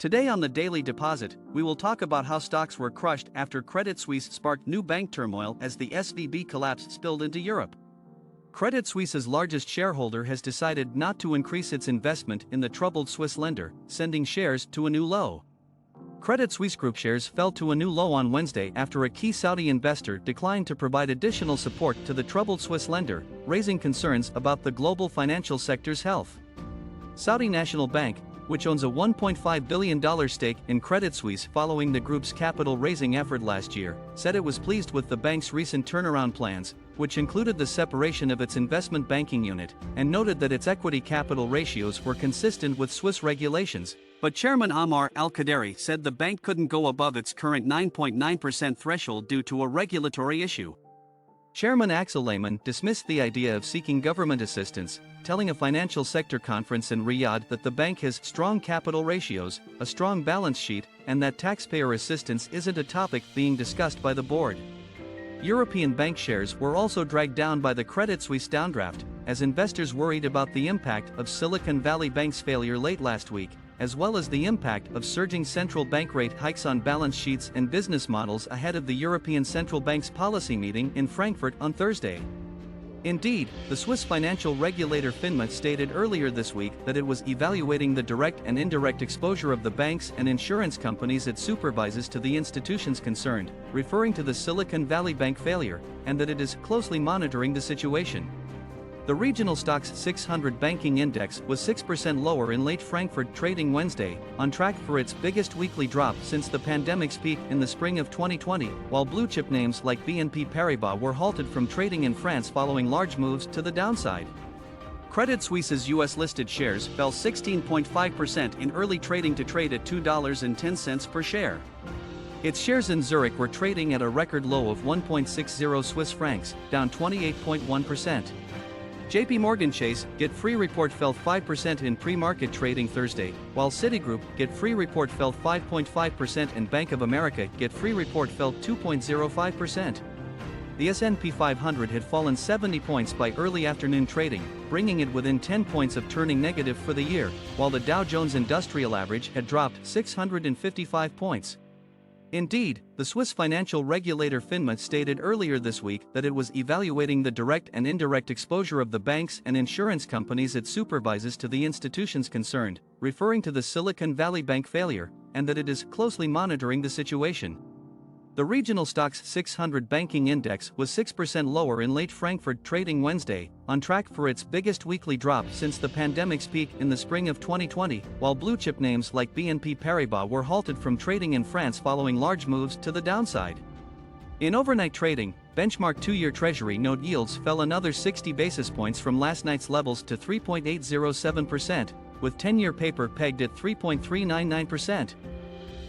Today on the Daily Deposit, we will talk about how stocks were crushed after Credit Suisse sparked new bank turmoil as the SVB collapse spilled into Europe. Credit Suisse's largest shareholder has decided not to increase its investment in the troubled Swiss lender, sending shares to a new low. Credit Suisse Group shares fell to a new low on Wednesday after a key Saudi investor declined to provide additional support to the troubled Swiss lender, raising concerns about the global financial sector's health. Saudi National Bank, which owns a $1.5 billion stake in Credit Suisse following the group's capital-raising effort last year, said it was pleased with the bank's recent turnaround plans, which included the separation of its investment banking unit, and noted that its equity capital ratios were consistent with Swiss regulations. But Chairman Ammar Al-Qaderi said the bank couldn't go above its current 9.9% threshold due to a regulatory issue. Chairman Axel Lehmann dismissed the idea of seeking government assistance, telling a financial sector conference in Riyadh that the bank has strong capital ratios, a strong balance sheet, and that taxpayer assistance isn't a topic being discussed by the board. European bank shares were also dragged down by the Credit Suisse downdraft, as investors worried about the impact of Silicon Valley Bank's failure late last week, as well as the impact of surging central bank rate hikes on balance sheets and business models ahead of the European Central Bank's policy meeting in Frankfurt on Thursday. Indeed, the Swiss financial regulator FINMA stated earlier this week that it was evaluating the direct and indirect exposure of the banks and insurance companies it supervises to the institutions concerned, referring to the Silicon Valley Bank failure, and that it is closely monitoring the situation. The regional Stoxx 600 banking index was 6% lower in late Frankfurt trading Wednesday, on track for its biggest weekly drop since the pandemic's peak in the spring of 2020, while blue-chip names like BNP Paribas were halted from trading in France following large moves to the downside. Credit Suisse's US-listed shares fell 16.5% in early trading to trade at $2.10 per share. Its shares in Zurich were trading at a record low of 1.60 Swiss francs, down 28.1%. JP Morgan Chase Get-Free report fell 5% in pre-market trading Thursday, while Citigroup Get-Free report fell 5.5% and Bank of America Get-Free report fell 2.05%. The S&P 500 had fallen 70 points by early afternoon trading, bringing it within 10 points of turning negative for the year, while the Dow Jones Industrial Average had dropped 655 points. Indeed, the Swiss financial regulator FINMA stated earlier this week that it was evaluating the direct and indirect exposure of the banks and insurance companies it supervises to the institutions concerned, referring to the Silicon Valley Bank failure, and that it is closely monitoring the situation. The regional Stoxx 600 banking index was 6% lower in late Frankfurt trading Wednesday, on track for its biggest weekly drop since the pandemic's peak in the spring of 2020, while blue-chip names like BNP Paribas were halted from trading in France following large moves to the downside. In overnight trading, benchmark 2-year Treasury note yields fell another 60 basis points from last night's levels to 3.807%, with 10-year paper pegged at 3.399%.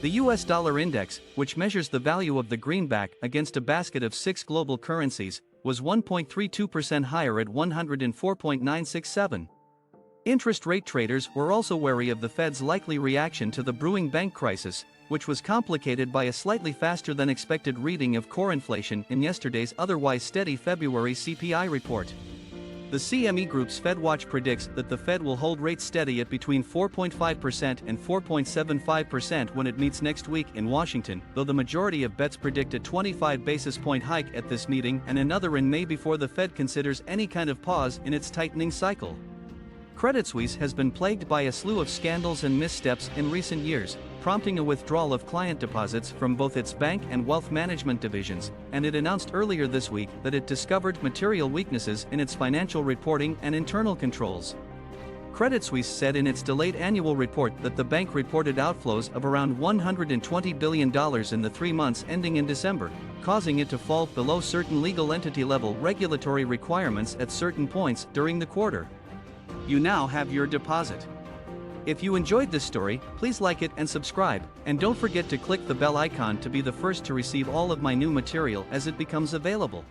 The US dollar index, which measures the value of the greenback against a basket of 6 global currencies, was 1.32% higher at 104.967. Interest rate traders were also wary of the Fed's likely reaction to the brewing bank crisis, which was complicated by a slightly faster than expected reading of core inflation in yesterday's otherwise steady February CPI report. The CME Group's FedWatch predicts that the Fed will hold rates steady at between 4.5% and 4.75% when it meets next week in Washington, though the majority of bets predict a 25 basis point hike at this meeting and another in May before the Fed considers any kind of pause in its tightening cycle. Credit Suisse has been plagued by a slew of scandals and missteps in recent years, prompting a withdrawal of client deposits from both its bank and wealth management divisions, and it announced earlier this week that it discovered material weaknesses in its financial reporting and internal controls. Credit Suisse said in its delayed annual report that the bank reported outflows of around $120 billion in the 3 months ending in December, causing it to fall below certain legal entity-level regulatory requirements at certain points during the quarter. You now have your deposit. If you enjoyed this story, please like it and subscribe, and don't forget to click the bell icon to be the first to receive all of my new material as it becomes available.